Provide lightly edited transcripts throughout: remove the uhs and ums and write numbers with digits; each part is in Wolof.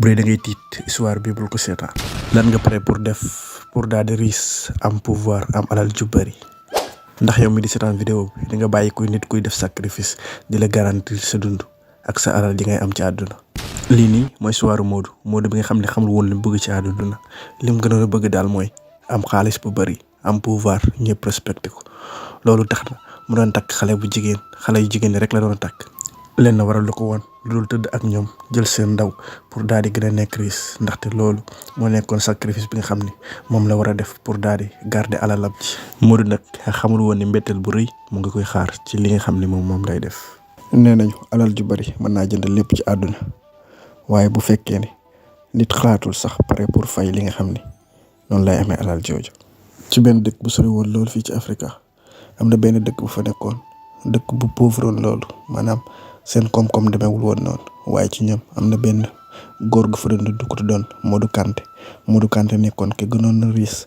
bu dee da ngay tiit histoire bi bul ko seetaan. lan nga pare pour def pour daal di riis am pouvoir am alal ju bari ndax yow mi di seetaan vidéo bi di nga bàyyi kuy nit kuy def sacrifice di la garantir sa dund ak sa alal di ngay am ci àdduna. lii nii mooy histoire Modou bi nga xam ne xamul woon li mu bëgg ci àdduna li mu gënoon a bëgg daal mooy am xaalis bu bari am pouvoir ñëpp respecté ko loolu tax na mu doon takk xale yu jigéen ñi rek la doon takk. leen na waral lu ko woon lu dul tëdd ak ñoom jël seen ndaw pour daal di gën a nekk riis ndaxte loolu moo nekkoon sacrifice bi nga xam ni moom la war a def pour daal di garder alalam ci. Modou nag xamul woon ni mbetteel bu rëy mu ngi koy xaar ci li nga xam ne moom lay def. nee nañu alal ju bari mën naa jënd lépp ci àdduna waaye bu fekkee ne nit xalaatul sax pare pour fay li nga xam ni noonu lay amee alal jooju. ci benn dëkk bu sori woon loolu fii ci Afrique am na benn dëkk bu fa nekkoon dëkk bu pauvre woon loolu maanaam seen koom-koom demewul woon noonu waaye ci ñoom am na benn góor gu fa doon dund ko tuddoon Modou Kanté nekkoon ke gënoon na riis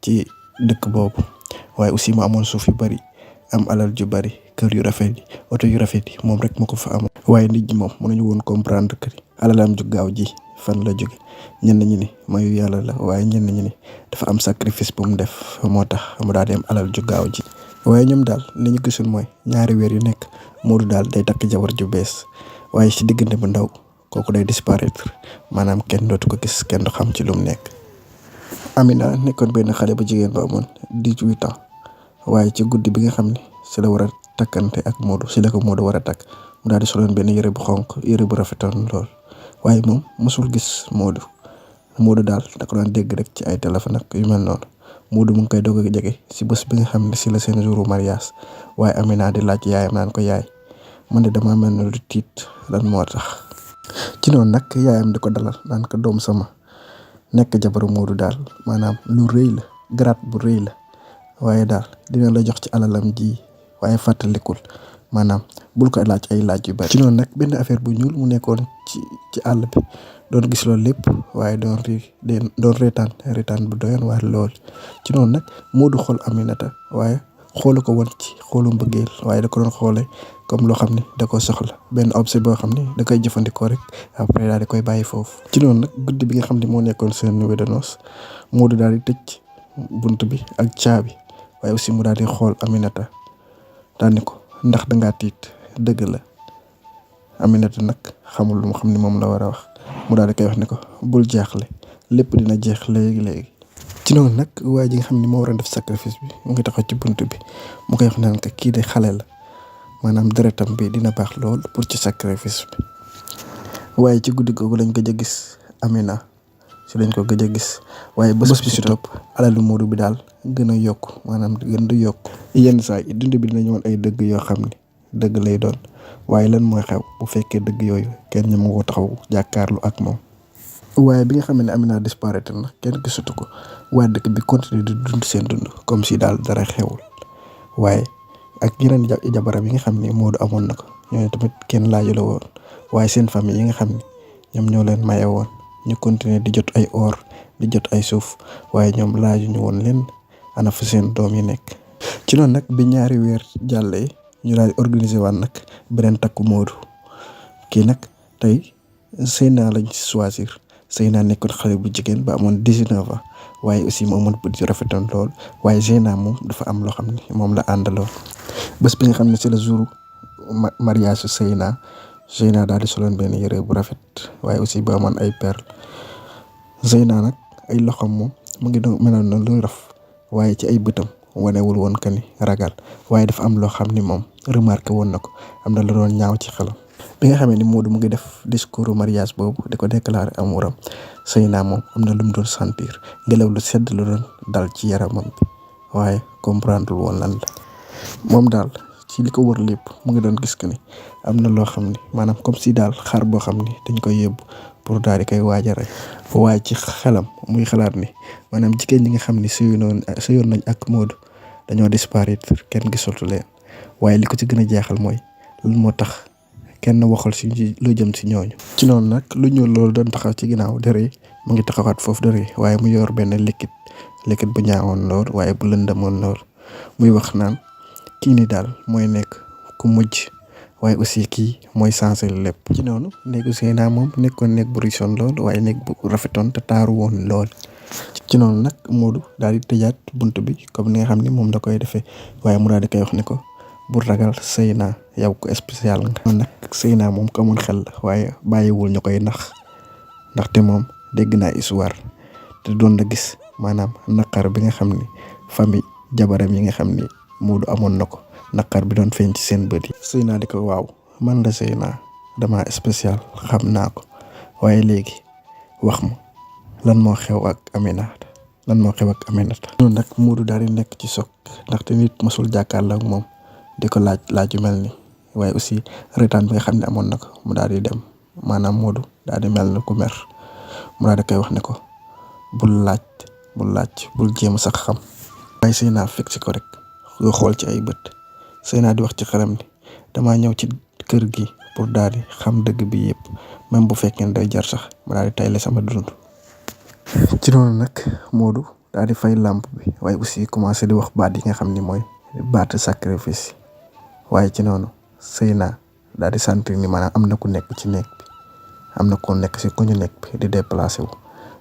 ci dëkk boobu waaye aussi mu amoon suuf yu bari am alal ju bari kër yu rafet yi oto yu rafet yi moom rek moo ko fa amoon. waaye nit ñi moom mënuñu woon comprendre que alalam ju gaaw ji fan la jóge ñenn ñi ni mayu yàlla la waaye ñenn ñi ni dafa am sacrifice bu mu def moo tax mu daal di am alal ju gaaw ji. waaye ñoom daal li ñu gisul mooy ñaari weer yu nekk Modou daal day takk jabar ju bees waaye ci diggante bu ndaw kooku day disparaître maanaam kenn dootu ko gis kenn du xam ci lu mu nekk. Amina nekkoon benn xale bu jigéen ba amoon 18 ans waaye ci guddi bi nga xam ne ci la war a takkante ak Modou ci la ko Modou war a takk mu daal di soloon benn yëre bu xonk yëre bu rafetoon lool waaye moom mosul gis Modou daal da ko daan dégg rek ci ay téléphone ak yu mel noonu. Modou mu ngi koy doog a jege ci bés bi nga xam ne ci la seen jouru mariage waaye Amina di laaj yaayam naan ko yaay man de damaa mel ne lu tiit lan moo tax. ci noonu nag yaayam di ko dalal naan ko doom sama nekk jabaru Modou daal maanaam lu rëy la grade bu rëy la waaye daal dina la jox ci alalam ji waaye fàttalikul maanaam bul ko laaj ay laaj yu bari. ci noonu nag benn affaire bu ñuul mu nekkoon ci àll bi doon gis loolu lépp waaye doon reetaan bu doyoon waar lool. ci noonu nag Modou xool Aminata waaye xoolu ko woon ci xoolu mbëggeel waaye da ko doon xoolee comme loo xam ne da ko soxla benn objet boo xam ne da koy jëfandikoo rek après daal di koy bàyyi foofu. ci noonu nag guddi bi nga xam ne moo nekkoon seen nuit de noces Modou daal di tëj bunt bi ak caabi waaye aussi mu daal di xool Aminata daal ni ko ndax dangaa tiit dëgg la. Aminata nag xamul lu mu xam ne moom la war a wax mu daal di koy wax ne ko bul jaaxle lépp dina jeex léegi. ci noonu nag waaye ji nga xam ne moo war a def sacrifice bi mu ngi taxaw ci bunt bi mu koy wax naan que kii de xale la maanaam deretam bi dina baax lool pour ci sacrifice bi. waaye ci guddi googu lañ gëj a gis Amina si lañ ko gëj a gis waaye bés bi si topp alalu Modou bi daal gën a yokk maanaam gën di yokk. yenn saa yi dund bi dina ñëwoon ay dëgg yoo xam ne dëgg lay doon waaye lan mooy xew bu fekkee dëgg yooyu kenn ñi mu ko taxaw jàkkaarlu ak moom. waaye bi nga xam ne Amina disparaître na kenn gisatu ko waa dëkk bi continuer di dund seen dund comme si daal dara xewul waaye ak yeneen jabaram yi nga xam ne Modou amoon na ko ñooñu tamit kenn laaju la woon waaye seen famille yi nga xam ne ñoom ñoo leen maye woon ñu continuer di jot ay or di jot ay suuf waaye ñoom laaju ñu woon leen ana fa seen doom yi nekk. ci noonu nag bi ñaari weer jàllee ñu daal di organiser waan nag beneen takku Modou kii nag tey Seyna lañ choisir. Seyna nekkoon xale bu jigéen ba amoon 19 ans waaye aussi mu amoon bët yu rafetoon lool waaye Seyna moom dafa am loo xam ne moom la àndaloon. bés bi nga xam ne c'est le jour mariage su Seyna daal di soloon benn yére bu rafet waaye aussi bu amoon ay perles. Seyna nag ay loxoom moom mu ngi doon meloon na lu raf waaye ci ay bëtam wanewul woon que ni ragal waaye dafa am loo xam ni moom remarqué woon na ko am na lu doon ñaaw ci xelam. bi nga xamee ni Modou mu ngi def discours mariage boobu di ko déclarer amuram Seyna moom am na lu mu doon sentir ngelaw lu sedd lu doon dal ci yaramam bi waaye comprendre woon lan la. moom daal ci li ko wër lépp mu ngi doon gis que ni am na loo xam ni maanaam comme si daal xar boo xam ni dañ koy yóbbu pour daal di koy waaj a rey waaye ci xelam muy xalaat ni maanaam jigéen ñi nga xam ni sëyoon nañ ak Modou dañoo disparaître kenn gisatu leen waaye li ko ci gën a jaaxal mooy lan moo tax kenn waxal si lu jëm si ñooñu. ci noonu nag lu ñuul loolu doon taxaw ci ginnaaw dërëy mu ngi taxawaat foofu dërëy waaye mu yor benn liquide bu ñaawoon lool waaye bu lëndamoon lool muy wax naan kii ni daal mooy nekk ku mujj waaye aussi kii mooy changé lépp. ci noonu néegu Zeyna moom nekkoon néeg bu richoon lool waaye néeg bu rafetoon te taaru woon lool. ci noonu nag Modou daal di tëjaat bunt bi comme ni nga xam ne moom da koy defee waaye mu daal di koy wax ne ko bu ragal Zeyna yow ko spécial nga. noonu nag Zeyna moom ko amoon xel la waaye bàyyiwul ñu koy nax ndaxte moom dégg naa histoire te doon na gis maanaam naqar bi nga xam ne famille jabaram yi nga xam ni Modou amoon na ko naqar bi doon feeñ ci seen bët yi. Zeyna di ko waaw man la Zeyna dama spécial xam naa ko waaye léegi wax ma lan moo xew ak Aminata lan moo xew ak Aminata. noonu nag Modou daal di nekk ci choc ndaxte nit masul jàkkaarloo ak moom di ko laaj yu mel ni waaye aussi retaan bi nga xam ne amoon na ko mu daal di dem maanaam Modou daal di mel ni ku mer mu daal di koy wax ne ko bul laaj bul jéem a sax xam. waaye Zeyna fekk si ko rek nga xool ci ay bët Zeyna di wax ci xelam ni damaa ñëw ci kër gi pour daal di xam dëgg bi yëpp même bu fekkee ne day jar sax ma daal di tayle sama dund. ci noonu nag Modou daal di fay làmp bi waaye aussi commencé di wax baat yi nga xam ni mooy baat sacrifice waaye ci noonu Zeyna daal di sentir ni maanaam am na ku nekk ci néeg bi am na ku nekk si ku ñu nekk bi di déplacé wu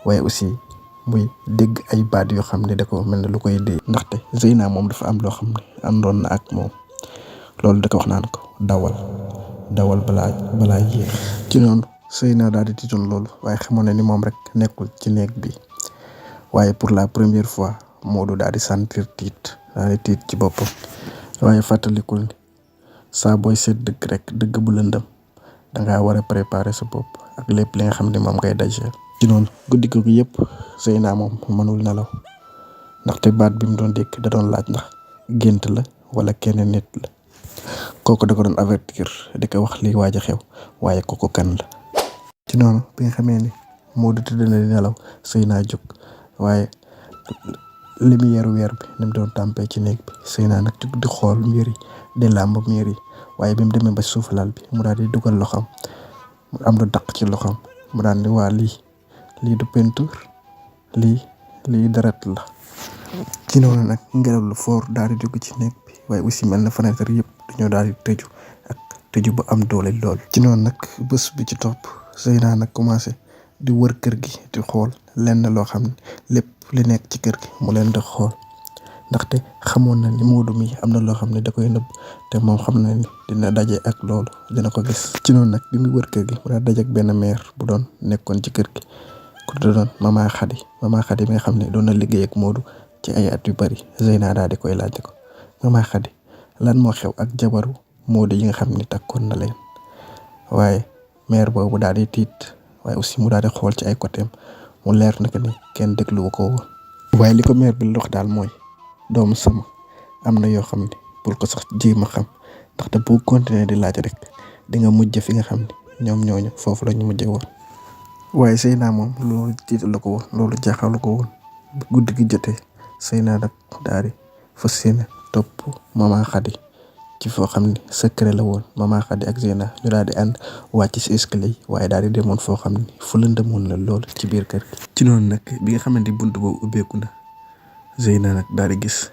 waaye aussi muy dégg ay baat yoo xam ne da ko mel ne lu koy dee. ndaxte Zeyna moom dafa am loo xam ne àndoon na ak moom loolu da ko wax naan ko dawal balaa yéex. ci noonu Zeyna daal di tiitoon loolu waaye xamoon na ni moom rek nekkul ci néeg bi waaye pour la première fois Modou daal di sentir tiit ci boppam waaye fàttalikul ni saa booy seet dëgg rek dëgg bu lëndëm dangaa war a préparer sa bopp ak lépp li nga xam ne moom ngay dajeel. ci noonu guddi googu yëpp Zeyna moom mënul nelaw ndaxte baat bi mu doon dégg da doon laaj ndax gént la wala kenn nit la kooku da ko doon avertir di ko wax li waaj a xew waaye kooku kan la. ci noonu bi nga xamee ni Modou tëdd na di nelaw Zeyna jóg waaye lumière weer bi ni mu doon tàmpee ci néeg bi Zeyna nag jóg di xool miir yi di làmb miir yi waaye bi mu demee ba suuf lal bi mu daal di dugal loxoom mu am lu daq ci loxoom mu daal di waa lii du peinture lii deret la. ci noonu nag ngelaw lu fort daal di dugg ci néeg bi waaye aussi mel na fenêtre yëpp dañoo daal di tëju ak tëju bu am doole lool. ci noonu nag bés bi ci topp Zeyna nag commencé di wër kër gi di xool lenn loo xam ne lépp li nekk ci kër gi mu leen di xool ndaxte xamoon na ni Modou mi am na loo xam ne da koy nëbb te moom xam na ni dina daje ak loolu dina ko gis. ci noonu nag bi muy wër kër gi mu daal daje ak benn mère bu doon nekkoon ci kër gi ku doon Mama Khady bi nga xam ne doon na liggéey ak Modou ci ay at yu bari. Zeyna daal di koy laajte ko Mama Khady lan moo xew ak jabaru Modou yi nga xam ne takkoon na leen waaye mère boobu daal di tiit waaye aussi mu daal di xool ci ay côté mu leer na que ni kenn dégluwu ko woon. waaye li ko mère bi wax daal mooy doomu sama am na yoo xam ne bul ko sax jéem a xam ndaxte boo continuer di laaj rek di nga mujj fi nga xam ne ñoom ñooñu foofu la ñu mujjee woon. waaye Zeyna moom loolu tiitalu ko woon loolu jaaxalu ko woon bu guddi gi jotee Zeyna nag daal di fas yéene topp Mama Khady ci foo xam ne secret la woon. Mama Khady ak Zeyna ñu daal di ànd wàcc si escalier yi waaye daal di demoon foo xam ne fu lëndëmoon la lool ci biir kër gi. ci noonu nag bi nga xamante ni bunt boobu ubbeeku na Zeyna nag daal di gis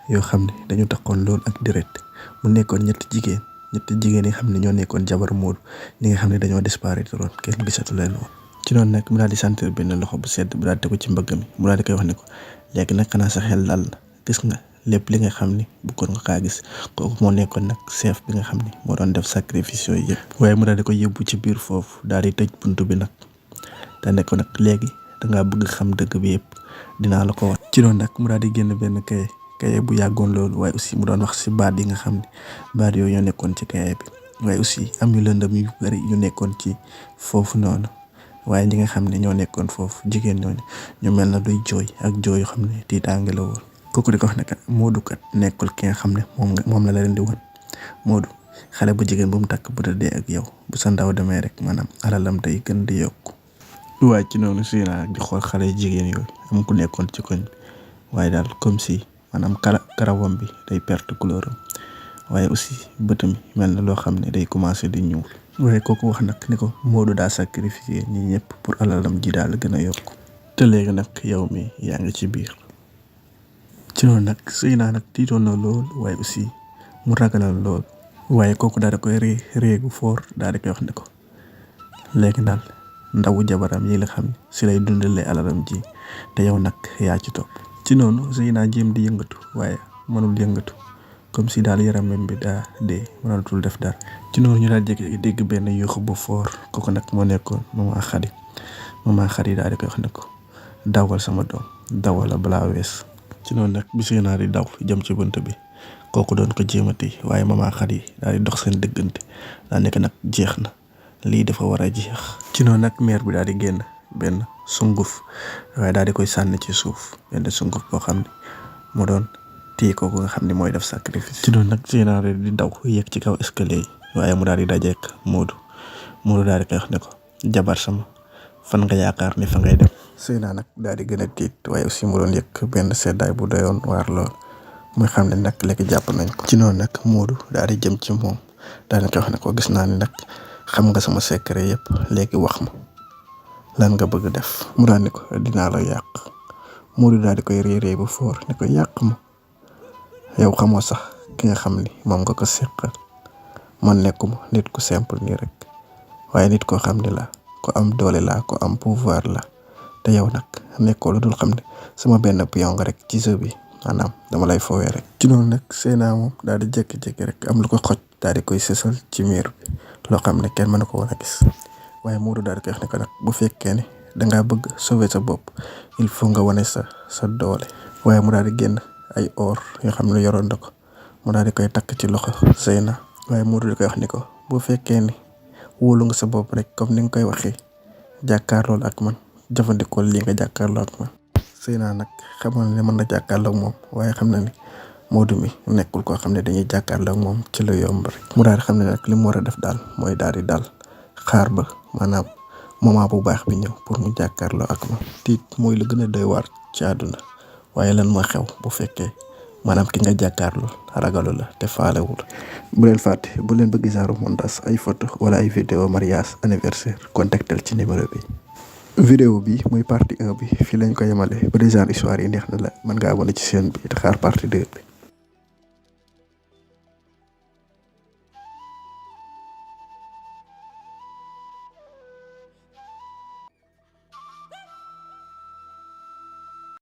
yoo xam ne dañu taxoon lool ak deret mu nekkoon ñetti jigéen yi xam ne ñoo nekkoon jabar Modou ñi nga xam ne dañoo disparaître woon kenn gisatu leen woon. ci noonu nag mu daal di sentir benn loxo bu sedd bu daal di tegu ci mbëgg mi mu daal di koy wax ne ko léegi nag xanaa sa xel dal na gis nga lépp li nga xam ni bëggoon nga kaa gis kooku moo nekkoon nag chef bi nga xam ni moo doon def sacrifice yooyu yëpp. waaye mu daal di ko yóbbu ci biir foofu daal di tëj buntu bi nag da ne ko nag léegi dangaa bëgg xam dëgg bi yëpp dinaa la ko wax. ci noonu nag mu daal di génn benn kaye bu yàggoon loolu waaye aussi mu doon wax si baat yi nga xam ne baat yooyu ñoo nekkoon ci kaye bi waaye aussi am yu lëndëm yu bari yu nekkoon ci foofu noonu waaye ñi nga xam ne ñoo nekkoon foofu jigéen ñooñu ñu mel na luy jooy ak jooy yoo xam ne tiitaange la woon. kooku di ko wax ne kat Modou kat nekkul ki nga xam ne moom la leen di woon Modou xale bu jigéen bu mu takk bu tëddee ak yow bu sa ndaw demee rek maanaam alalam day gën di yokku. waaye ci noonu Zeyna di xool xale jigéen yooyu am ku nekkoon ci koñ waaye daal comme si maanaam karawam bi day perte couleur am waaye aussi bëtam mel na loo xam ne day commencé di ñuul. waaye kooku wax nag ni ko Modou daa sacrifié ñi ñëpp pour alalam ji daal gën a yokku te léegi nag yow mi yaa ngi ci biir. ci noonu nag Zeyna nag tiitoon na lool waaye aussi mu ragalal lool waaye kooku daal di koy réegu foor daal di koy wax ne ko léegi daal ndawu jabaram yi la xam ne si lay dundalee alalam ji te yow nag yaa ci topp. ci noonu Zeyna jéem di yëngatu waaye mënul yëngatu comme si daal yaramam bi daa dee mënatul def dara. ci noonu ñu daal jékki dégg benn yuuxu bu foor kooku nag moo nekkoon Maman Khady daal di koy wax ne ko dawal sama doom dawal la balaa wees. ci noonu nag bi Zeyna di daw jëm ci bunt bi kooku doon ko jéemati waaye Maman Khady daal di dox seen diggante daa nekk nag jeex na lii dafa war a jeex. ci noonu nag mère bi daal di génn benn sunguf waaye daal di koy sànni ci suuf benn sunguf boo xam ne moo doon téye kooku nga xam ne mooy def sacrifice. ci noonu nag Zeyna di daw yéeg ci kaw escalier yi waaye mu daal di dajeek Modou daal di koy wax ne ko jabar sama fan nga yaakaar ni fa ngay dem. Zeyna nag daal di gën a tiit waaye aussi mu doon yëg benn seddaay bu doyoon waar lool muy xam ne nag léegi jàpp nañ ko. ci noonu nag Modou daal di jëm ci moom daal di koy wax ne ko gis naa ni nag xam nga sama secret yëpp léegi wax ma lan nga bëgg def. mu daal ni ko dinaa la yàq. Modou daal di koy réeree bu foor ne ko yàq ma yow xamoo sax ki nga xam ni moom nga ko seqal man nekkuma nit ku simple nii rek waaye nit koo xam ne la ko am doole la ko am pouvoir la te yow nag nekkoo lu dul xam ne sama benn pion nga rek ci jeu bi maanaam dama lay foowee rek. ci noonu nag Zeyna moom daal di jékki-jékki rek am lu ko xoj daal di koy sësal ci miir bi loo xam ne kenn mën na ko woon a gis waaye Modou daal di koy wax ne ko nag bu fekkee ne dangaa bëgg sauver sa bopp il faut nga wane sa doole. waaye mu daal di génn ay or yoo xam ne yoroon na ko mu daal di koy takk ci loxo Zeyna waaye Modou di koy wax ni ko bu fekkee ni wóolu nga sa bopp rek comme ni nga koy waxee jàkkaarlool ak man jëfandikoo lii nga jàkkaarloo ak man. Zeyna nag xamal ne mën na jàkkaarloo ak moom waaye xam na ni Modou mi nekkul koo xam ne dañuy jàkkaarloo ak moom ci lu yomb rek. mu daal di xam ne nag li mu war a def daal mooy daal di dal xaar ba maanaam moment bu baax bi ñëw pour mu jàkkaarloo ak moom. tiit mooy lu gën a doy waar ci àdduna waaye lan moo xew bu fekkee maanaam ki nga jàkkaarloo ragalu la te faalewul. bu leen fàtte bu leen bëgg genre montage ay photo wala ay vidéo mariage anniversaire contactel ci numéro bi. vidéo bi mooy partie 1 bi fii lañ ko yemale ba des genre histoire yi neex na la mën nga abonné ci chaîne bi te xaar partie 2 bi.